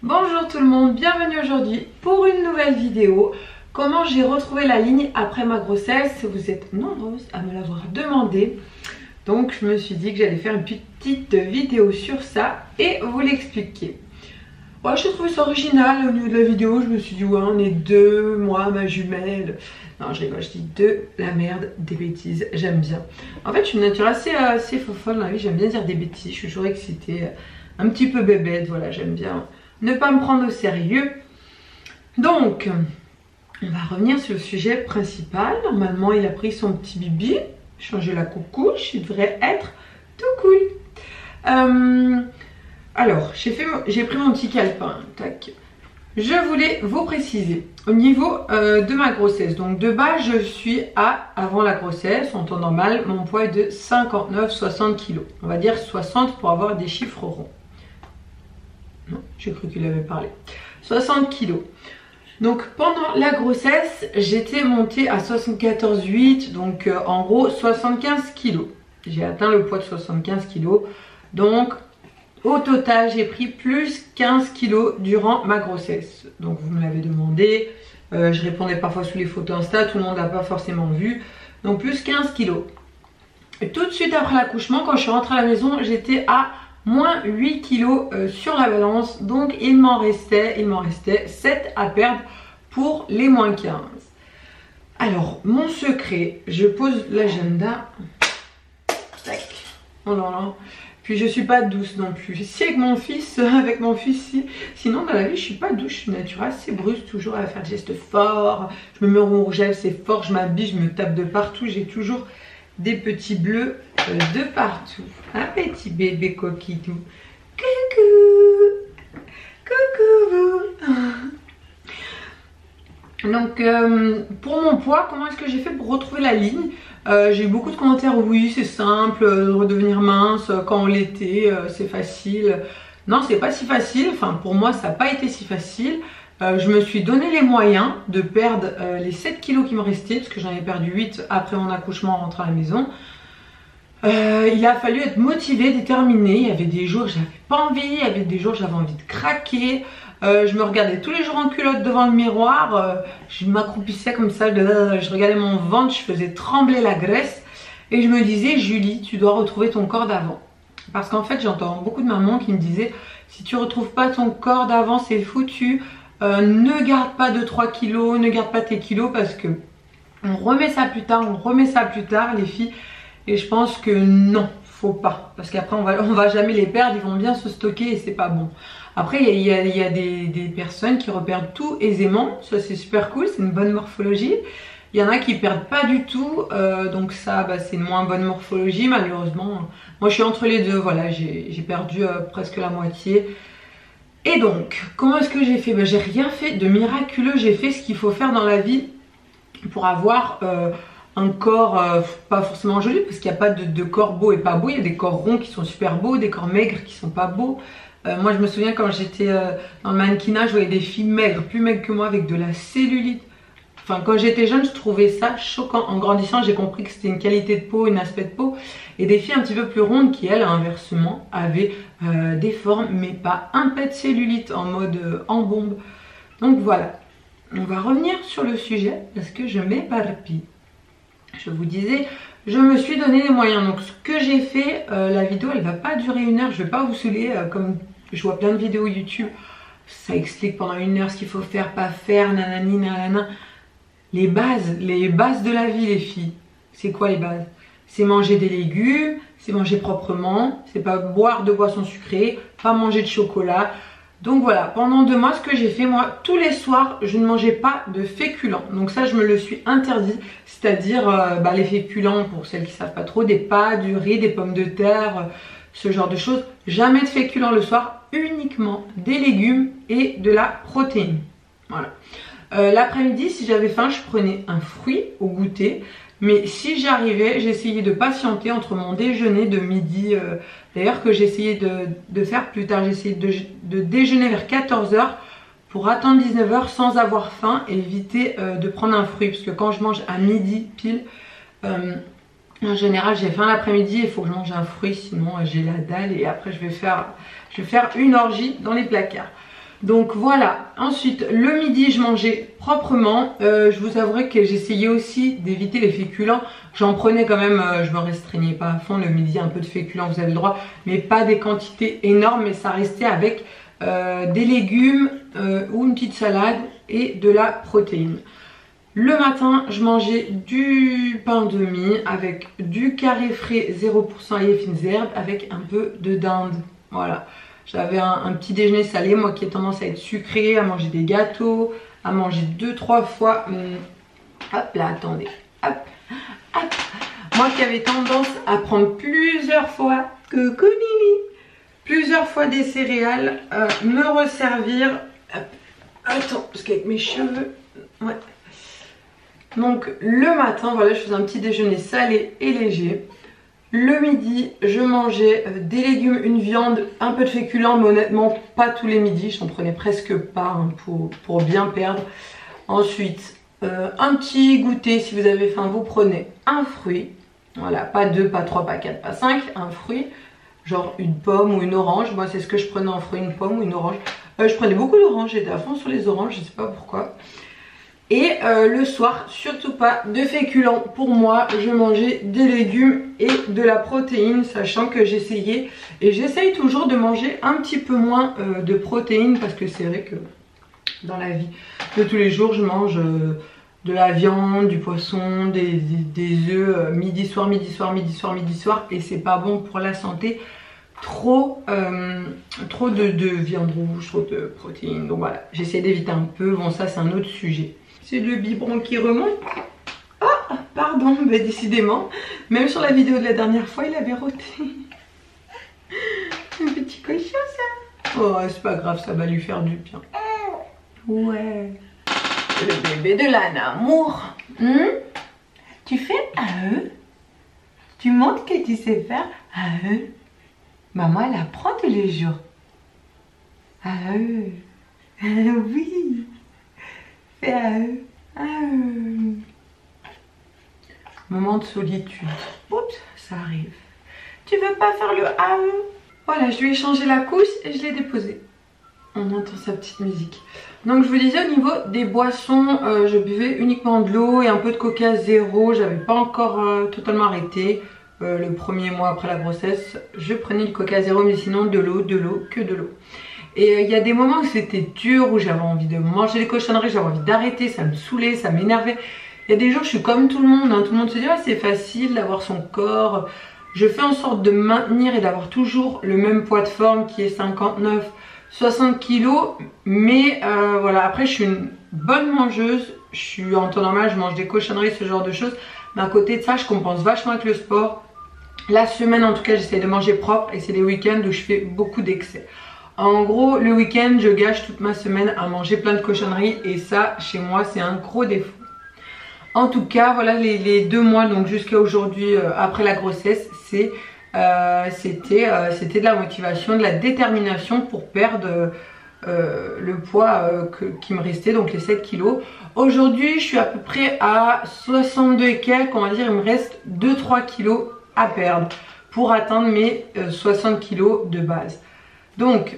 Bonjour tout le monde, bienvenue aujourd'hui pour une nouvelle vidéo. Comment j'ai retrouvé la ligne après ma grossesse. Vous êtes nombreuses à me l'avoir demandé. Donc je me suis dit que j'allais faire une petite vidéo sur ça et vous l'expliquer. Ouais, j'ai trouvé ça original au niveau de la vidéo. Je me suis dit ouais, on est deux, moi, ma jumelle. Non, je rigole, je dis deux, la merde, des bêtises, j'aime bien. En fait, je suis une nature assez fofolle dans la vie, j'aime bien dire des bêtises, je suis toujours excitée, un petit peu bébête, voilà, j'aime bien ne pas me prendre au sérieux. Donc, on va revenir sur le sujet principal. Normalement, il a pris son petit bibi, changé la coucouche, il devrait être tout cool. Alors, j'ai pris mon petit calepin, tac. Je voulais vous préciser, au niveau de ma grossesse, donc de base je suis à, avant la grossesse, en temps normal, mon poids est de 59-60 kg. On va dire 60 pour avoir des chiffres ronds. Non, j'ai cru qu'il avait parlé. 60 kg. Donc pendant la grossesse, j'étais montée à 74,8, donc en gros 75 kg. J'ai atteint le poids de 75 kg, donc au total, j'ai pris plus 15 kg durant ma grossesse. Donc vous me l'avez demandé, je répondais parfois sous les photos Insta, tout le monde n'a pas forcément vu. Donc plus 15 kg. Et tout de suite après l'accouchement, quand je suis rentrée à la maison, j'étais à moins 8 kg sur la balance. Donc il m'en restait 7 à perdre pour les moins 15. Alors, mon secret, je pose l'agenda. Tac. Oh là là. Puis je suis pas douce non plus. Si avec mon fils, sinon dans la vie je suis pas douce, je suis naturelle, assez brusque, toujours à faire des gestes forts. Je me mets au rouge, c'est fort, je m'habille, je me tape de partout. J'ai toujours des petits bleus de partout. Un petit bébé coquitou. Coucou, coucou. Donc pour mon poids, comment est-ce que j'ai fait pour retrouver la ligne? J'ai eu beaucoup de commentaires, oui c'est simple, redevenir mince quand on l'était, c'est facile. Non, c'est pas si facile, enfin pour moi ça n'a pas été si facile. Je me suis donné les moyens de perdre les 7 kilos qui me restaient, parce que j'en ai perdu 8 après mon accouchement en rentrant à la maison. Il a fallu être motivé, déterminé. Il y avait des jours j'avais pas envie, il y avait des jours j'avais envie de craquer. Je me regardais tous les jours en culotte devant le miroir, je m'accroupissais comme ça, je regardais mon ventre, je faisais trembler la graisse et je me disais Julie, tu dois retrouver ton corps d'avant. Parce qu'en fait j'entends beaucoup de mamans qui me disaient si tu retrouves pas ton corps d'avant c'est foutu, ne garde pas 2-3 kilos, ne garde pas tes kilos parce que on remet ça plus tard, les filles. Et je pense que non, faut pas. Parce qu'après on va jamais les perdre, ils vont bien se stocker et c'est pas bon. Après il y a des personnes qui repèrent tout aisément, ça c'est super cool, c'est une bonne morphologie. Il y en a qui perdent pas du tout, donc ça c'est une moins bonne morphologie malheureusement. Moi je suis entre les deux, voilà, j'ai perdu presque la moitié. Et donc, comment est-ce que j'ai fait? J'ai rien fait de miraculeux, j'ai fait ce qu'il faut faire dans la vie pour avoir un corps pas forcément joli, parce qu'il n'y a pas de corps beau et pas beau. Il y a des corps ronds qui sont super beaux, des corps maigres qui sont pas beaux. Moi je me souviens quand j'étais dans le mannequinat, je voyais des filles maigres, plus maigres que moi, avec de la cellulite. Enfin quand j'étais jeune je trouvais ça choquant. En grandissant j'ai compris que c'était une qualité de peau, une aspect de peau. Et des filles un petit peu plus rondes qui elles inversement avaient des formes mais pas un pet de cellulite, en mode en bombe. Donc voilà, on va revenir sur le sujet parce que je m'éparpille. Je vous disais, je me suis donné les moyens. Donc ce que j'ai fait, la vidéo elle va pas durer 1 heure. Je vais pas vous saouler comme je vois plein de vidéos YouTube. Ça explique pendant 1 heure ce qu'il faut faire, pas faire, nanani, nanana. Les bases de la vie les filles. C'est quoi les bases? C'est manger des légumes, c'est manger proprement, c'est pas boire de boissons sucrées, pas manger de chocolat. Donc voilà, pendant 2 mois, ce que j'ai fait, moi, tous les soirs, je ne mangeais pas de féculents. Donc ça, je me le suis interdit, c'est-à-dire les féculents, pour celles qui ne savent pas trop, des pâtes, du riz, des pommes de terre, ce genre de choses. Jamais de féculents le soir, uniquement des légumes et de la protéine. Voilà. L'après-midi, si j'avais faim, je prenais un fruit au goûter. Mais si j'arrivais, j'essayais de patienter entre mon déjeuner de midi, d'ailleurs que j'essayais de faire plus tard, j'essayais de déjeuner vers 14 h pour attendre 19 h sans avoir faim et éviter de prendre un fruit. Parce que quand je mange à midi pile, en général j'ai faim l'après-midi, il faut que je mange un fruit, sinon j'ai la dalle et après je vais faire une orgie dans les placards. Donc voilà, ensuite le midi je mangeais proprement, je vous avouerai que j'essayais aussi d'éviter les féculents, j'en prenais quand même, je me restreignais pas à fond, le midi un peu de féculents vous avez le droit, mais pas des quantités énormes, mais ça restait avec des légumes ou une petite salade et de la protéine. Le matin je mangeais du pain de mie avec du carré frais 0% et fines herbes avec un peu de dinde, voilà. J'avais un petit déjeuner salé, moi qui ai tendance à être sucré, à manger des gâteaux, à manger 2-3 fois. Hop là, attendez. Hop, hop. Moi qui avais tendance à prendre plusieurs fois, coucou Mimi, plusieurs fois des céréales, me resservir. Hop. Attends, parce qu'avec mes cheveux, ouais. Donc le matin, voilà, je faisais un petit déjeuner salé et léger. Le midi, je mangeais des légumes, une viande, un peu de féculents, mais honnêtement, pas tous les midis. J'en prenais presque pas hein, pour bien perdre. Ensuite, un petit goûter. Si vous avez faim, vous prenez un fruit. Voilà, pas 2, pas 3, pas 4, pas 5. Un fruit, genre une pomme ou une orange. Moi, c'est ce que je prenais en fruit, une pomme ou une orange. Je prenais beaucoup d'oranges, j'étais à fond sur les oranges, je sais pas pourquoi. Et le soir, surtout pas de féculents. Pour moi, je mangeais des légumes et de la protéine, sachant que j'essayais et j'essaye toujours de manger un petit peu moins de protéines parce que c'est vrai que dans la vie de tous les jours, je mange de la viande, du poisson, des œufs midi soir, midi soir, midi soir, midi soir et c'est pas bon pour la santé. Trop de viande rouge, trop de protéines. Donc voilà, j'essaie d'éviter un peu. Bon, ça c'est un autre sujet. C'est le biberon qui remonte. Oh, pardon, mais décidément, même sur la vidéo de la dernière fois, il avait roté. Un petit cochon, ça. Oh, c'est pas grave, ça va lui faire du bien. Ouais. Le bébé de l'âne amour. Tu fais AE? Tu montres que tu sais faire AE? Maman, elle apprend tous les jours. AE. Oui. Fais AE. AE. Moment de solitude. Oups, ça arrive. Tu veux pas faire le AE? Voilà, je lui ai changé la couche et je l'ai déposé. On entend sa petite musique. Donc je vous disais au niveau des boissons, je buvais uniquement de l'eau et un peu de coca zéro. J'avais pas encore totalement arrêté. Le premier mois après la grossesse, je prenais du coca zéro, mais sinon de l'eau, que de l'eau. Et il y a des moments où c'était dur, où j'avais envie de manger des cochonneries, j'avais envie d'arrêter, ça me saoulait, ça m'énervait. Il y a des jours, je suis comme tout le monde, hein. Tout le monde se dit ah, c'est facile d'avoir son corps. Je fais en sorte de maintenir et d'avoir toujours le même poids de forme qui est 59-60 kg. Mais voilà, après je suis une bonne mangeuse, je suis en temps normal, je mange des cochonneries, ce genre de choses. Mais à côté de ça, je compense vachement avec le sport. La semaine en tout cas, j'essaie de manger propre et c'est les week-ends où je fais beaucoup d'excès. En gros, le week-end, je gâche toute ma semaine à manger plein de cochonneries et ça, chez moi, c'est un gros défaut. En tout cas, voilà les 2 mois, donc jusqu'à aujourd'hui, après la grossesse, c'était de la motivation, de la détermination pour perdre le poids qui me restait, donc les 7 kilos. Aujourd'hui, je suis à peu près à 62 et quelques, on va dire, il me reste 2-3 kilos à perdre pour atteindre mes 60 kilos de base. Donc,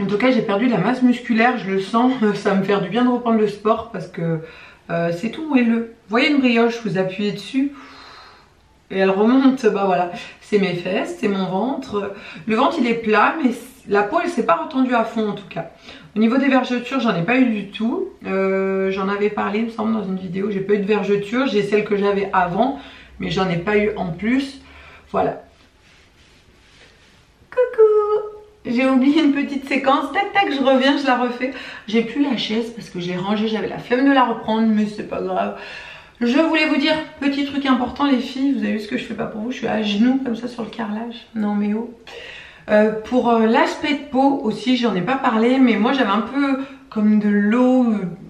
en tout cas, j'ai perdu de la masse musculaire, je le sens, ça va me faire du bien de reprendre le sport parce que c'est tout moelleux. Vous voyez une brioche, vous appuyez dessus et elle remonte, bah voilà, c'est mes fesses, c'est mon ventre. Le ventre il est plat, mais la peau elle s'est pas retendue à fond en tout cas. Au niveau des vergetures, j'en ai pas eu du tout. J'en avais parlé, il me semble, dans une vidéo. J'ai pas eu de vergetures, j'ai celle que j'avais avant, mais j'en ai pas eu en plus. Voilà. Coucou! J'ai oublié une petite séquence, tac tac, je reviens, je la refais. J'ai plus la chaise parce que j'ai rangé, j'avais la flemme de la reprendre, mais c'est pas grave. Je voulais vous dire, petit truc important les filles, vous avez vu ce que je fais pas pour vous, je suis à genoux comme ça sur le carrelage, non mais oh. Pour l'aspect de peau aussi, j'en ai pas parlé, mais moi j'avais un peu comme de l'eau,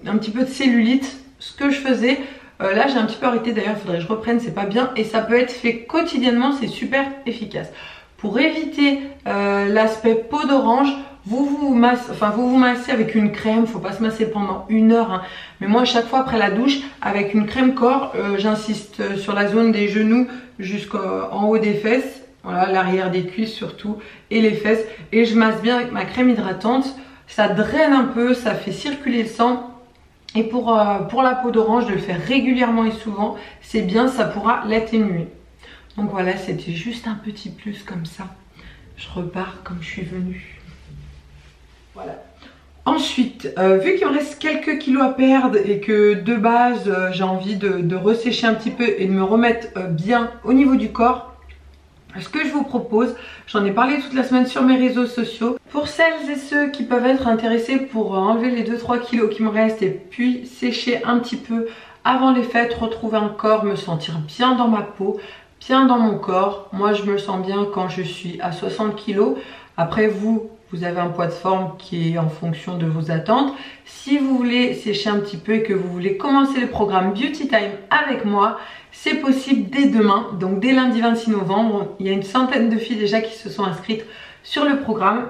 un petit peu de cellulite, ce que je faisais. Là j'ai un petit peu arrêté d'ailleurs, il faudrait que je reprenne, c'est pas bien et ça peut être fait quotidiennement, c'est super efficace. Pour éviter l'aspect peau d'orange, vous vous massez avec une crème, faut pas se masser pendant 1 heure, hein. Mais moi à chaque fois après la douche, avec une crème corps, j'insiste sur la zone des genoux jusqu'en haut des fesses, voilà, l'arrière des cuisses surtout, et les fesses, et je masse bien avec ma crème hydratante. ça draine un peu, ça fait circuler le sang. Et pour la peau d'orange, de le faire régulièrement et souvent, c'est bien, ça pourra l'atténuer. Donc voilà, c'était juste un petit plus comme ça. Je repars comme je suis venue. Voilà. Ensuite, vu qu'il me reste quelques kilos à perdre et que de base j'ai envie de ressécher un petit peu et de me remettre bien au niveau du corps, ce que je vous propose, j'en ai parlé toute la semaine sur mes réseaux sociaux. Pour celles et ceux qui peuvent être intéressés pour enlever les 2-3 kilos qui me restent et puis sécher un petit peu avant les fêtes, retrouver un corps, me sentir bien dans ma peau, bien dans mon corps. Moi je me sens bien quand je suis à 60 kilos. Après vous avez un poids de forme qui est en fonction de vos attentes. Si vous voulez sécher un petit peu et que vous voulez commencer le programme Beauty Time avec moi, c'est possible dès demain, donc dès lundi 26 novembre. Il y a une centaine de filles déjà qui se sont inscrites sur le programme.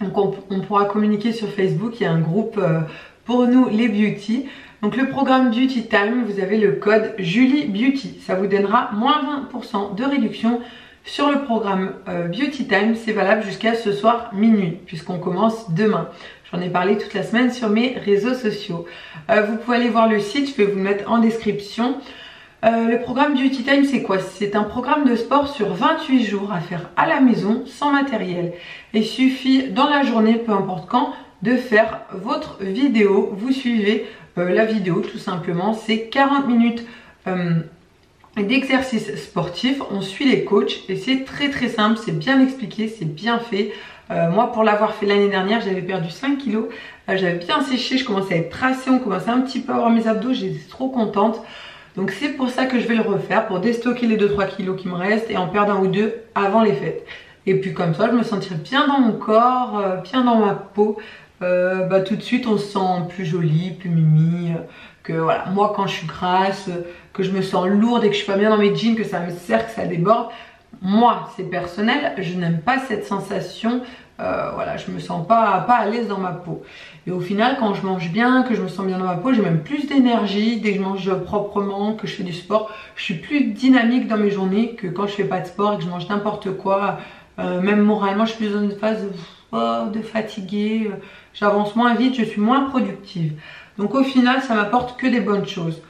Donc on pourra communiquer sur Facebook, il y a un groupe pour nous les beauty. Donc le programme Beauty Time, vous avez le code Julie Beauty. Ça vous donnera moins 20% de réduction sur le programme Beauty Time. C'est valable jusqu'à ce soir minuit, puisqu'on commence demain. J'en ai parlé toute la semaine sur mes réseaux sociaux. Vous pouvez aller voir le site, je vais vous le mettre en description. Le programme Beauty Time, c'est quoi? C'est un programme de sport sur 28 jours à faire à la maison sans matériel. Il suffit dans la journée, peu importe quand, de faire votre vidéo. Vous suivez la vidéo tout simplement. C'est 40 minutes d'exercice sportif. On suit les coachs et c'est très simple, c'est bien expliqué, c'est bien fait. Moi pour l'avoir fait l'année dernière, j'avais perdu 5 kilos. J'avais bien séché, je commençais à être tracée, on commençait un petit peu à avoir mes abdos, j'étais trop contente. Donc c'est pour ça que je vais le refaire, pour déstocker les 2-3 kilos qui me restent et en perdre un ou deux avant les fêtes. Et puis comme ça je me sentirai bien dans mon corps, bien dans ma peau. Tout de suite on se sent plus jolie, plus mimi. Que voilà, moi quand je suis grasse, que je me sens lourde et que je suis pas bien dans mes jeans, que ça me serre, que ça déborde, moi c'est personnel, je n'aime pas cette sensation. Voilà, je me sens pas à l'aise dans ma peau. Et au final, quand je mange bien, que je me sens bien dans ma peau, j'ai même plus d'énergie. Dès que je mange proprement, que je fais du sport, je suis plus dynamique dans mes journées que quand je fais pas de sport et que je mange n'importe quoi. Même moralement, je suis plus dans une phase de fatiguée. J'avance moins vite, je suis moins productive. Donc au final, ça m'apporte que des bonnes choses.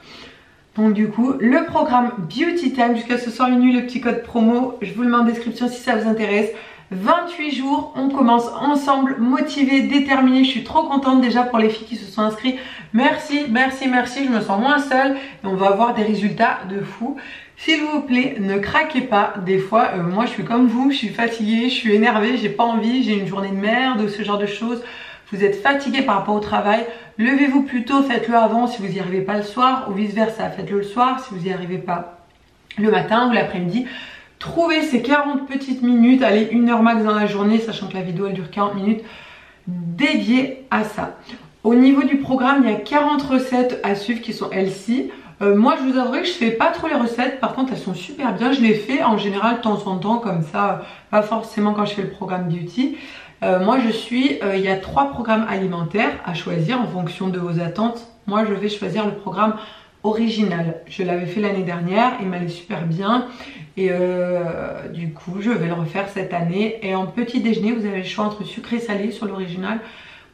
Donc du coup, le programme Beauty Time jusqu'à ce soir minuit, le petit code promo, je vous le mets en description si ça vous intéresse. 28 jours, on commence ensemble, motivés, déterminés. Je suis trop contente déjà pour les filles qui se sont inscrites. Merci, je me sens moins seule et on va avoir des résultats de fou. S'il vous plaît, ne craquez pas. Des fois, moi je suis comme vous, je suis fatiguée, je suis énervée, j'ai pas envie, j'ai une journée de merde ou ce genre de choses. Vous êtes fatigué par rapport au travail, levez-vous plus tôt, faites-le avant si vous n'y arrivez pas le soir ou vice versa, faites-le le soir si vous n'y arrivez pas le matin ou l'après-midi. Trouvez ces 40 petites minutes, allez 1 heure max dans la journée, sachant que la vidéo elle dure 40 minutes, dédiées à ça. Au niveau du programme, il y a 40 recettes à suivre qui sont healthy. Moi je vous avouerai que je fais pas trop les recettes, par contre elles sont super bien, je les fais en général de temps en temps comme ça, pas forcément quand je fais le programme beauty. Moi je suis, il y a 3 programmes alimentaires à choisir en fonction de vos attentes. Moi je vais choisir le programme original, je l'avais fait l'année dernière, il m'allait super bien et du coup je vais le refaire cette année. Et en petit déjeuner vous avez le choix entre sucré et salé sur l'original.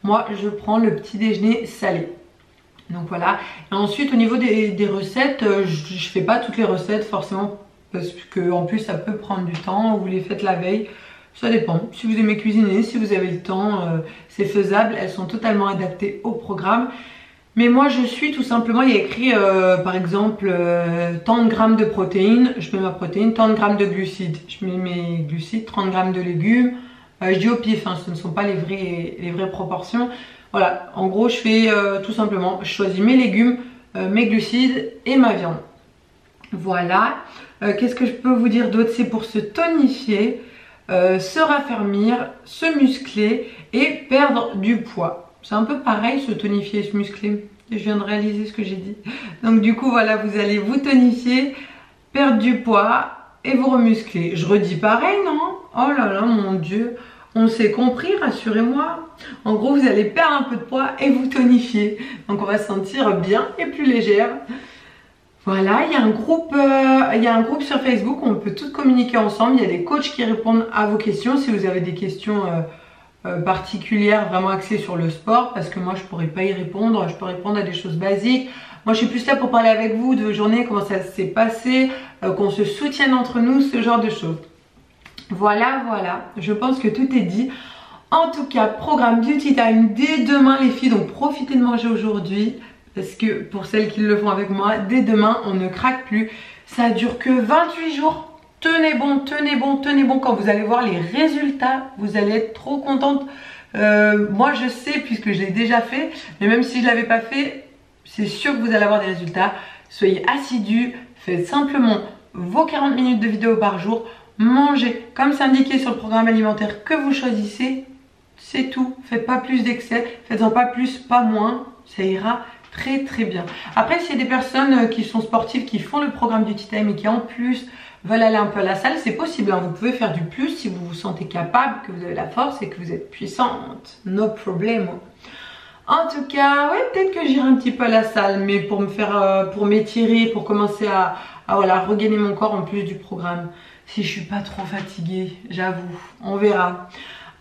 Moi je prends le petit déjeuner salé. Donc voilà. Et ensuite au niveau des recettes, je fais pas toutes les recettes forcément parce que en plus ça peut prendre du temps, vous les faites la veille. Ça dépend, si vous aimez cuisiner, si vous avez le temps, c'est faisable, elles sont totalement adaptées au programme. Mais moi je suis tout simplement, il y a écrit par exemple tant de grammes de protéines, je mets ma protéine, tant de grammes de glucides, je mets mes glucides, 30 grammes de légumes, je dis au pif, hein, ce ne sont pas les vraies proportions. Voilà, en gros je fais tout simplement, je choisis mes légumes, mes glucides et ma viande. Voilà, qu'est-ce que je peux vous dire d'autre? C'est pour se tonifier, se raffermir, se muscler et perdre du poids. C'est un peu pareil, se tonifier et se muscler. Je viens de réaliser ce que j'ai dit. Donc du coup voilà, vous allez vous tonifier, perdre du poids et vous remuscler. Je redis pareil, non? Oh là là, mon Dieu, on s'est compris, rassurez-moi. En gros, vous allez perdre un peu de poids et vous tonifier. Donc on va se sentir bien et plus légère. Voilà, il y a un groupe sur Facebook où on peut toutes communiquer ensemble. Il y a des coachs qui répondent à vos questions. Si vous avez des questions particulière vraiment axée sur le sport, parce que moi je pourrais pas y répondre, je peux répondre à des choses basiques. Moi je suis plus là pour parler avec vous de vos journées, comment ça s'est passé, qu'on se soutienne entre nous, ce genre de choses. Voilà, je pense que tout est dit. En tout cas, programme Beauty Time dès demain les filles, donc profitez de manger aujourd'hui, parce que pour celles qui le font avec moi, dès demain on ne craque plus. Ça dure que 28 jours. Tenez bon, tenez bon, tenez bon. Quand vous allez voir les résultats, vous allez être trop contente. Moi je sais puisque je l'ai déjà fait, mais même si je ne l'avais pas fait, c'est sûr que vous allez avoir des résultats. Soyez assidus, faites simplement vos 40 minutes de vidéo par jour. Mangez comme c'est indiqué sur le programme alimentaire que vous choisissez. C'est tout. Faites pas plus d'excès, faites-en pas plus, pas moins. Ça ira très très bien. Après, s'il y a des personnes qui sont sportives, qui font le programme Beauty Time et qui en plus veulent aller un peu à la salle, c'est possible, hein. Vous pouvez faire du plus si vous vous sentez capable, que vous avez la force et que vous êtes puissante. No problem. En tout cas, ouais, peut-être que j'irai un petit peu à la salle, mais pour me faire, pour m'étirer, pour commencer à voilà, regagner mon corps en plus du programme. Si je suis pas trop fatiguée, j'avoue, on verra.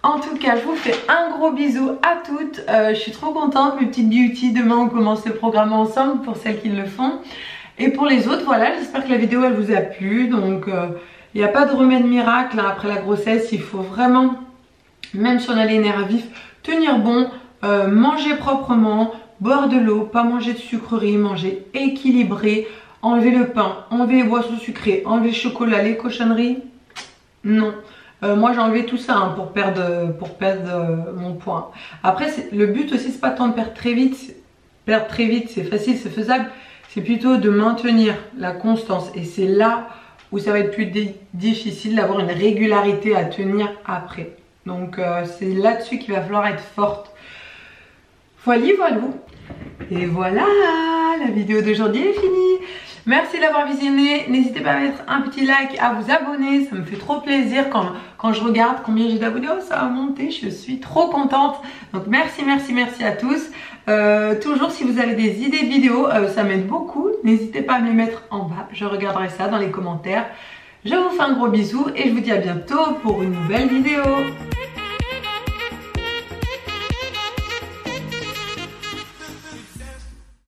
En tout cas, je vous fais un gros bisou à toutes. Je suis trop contente, mes petites beauty. Demain, on commence le programme ensemble pour celles qui le font. Et pour les autres, voilà, j'espère que la vidéo, elle vous a plu. Donc, il n'y a pas de remède miracle hein, après la grossesse. Il faut vraiment, même si on a les nerfs vifs, tenir bon, manger proprement, boire de l'eau, pas manger de sucreries, manger équilibré, enlever le pain, enlever les boissons sucrées, enlever le chocolat, les cochonneries. Non. Moi j'ai enlevé tout ça hein, pour perdre mon poids. Après le but aussi c'est pas tant de perdre très vite. Perdre très vite c'est facile, c'est faisable. C'est plutôt de maintenir la constance. Et c'est là où ça va être plus difficile d'avoir une régularité à tenir après. Donc c'est là-dessus qu'il va falloir être forte. Voilà. Et voilà, la vidéo d'aujourd'hui est finie. Merci d'avoir visionné, n'hésitez pas à mettre un petit like, à vous abonner, ça me fait trop plaisir quand je regarde combien j'ai d'abonnés, oh ça a monté, je suis trop contente. Donc merci à tous. Toujours si vous avez des idées de vidéos, ça m'aide beaucoup, n'hésitez pas à me les mettre en bas, je regarderai ça dans les commentaires. Je vous fais un gros bisou et je vous dis à bientôt pour une nouvelle vidéo.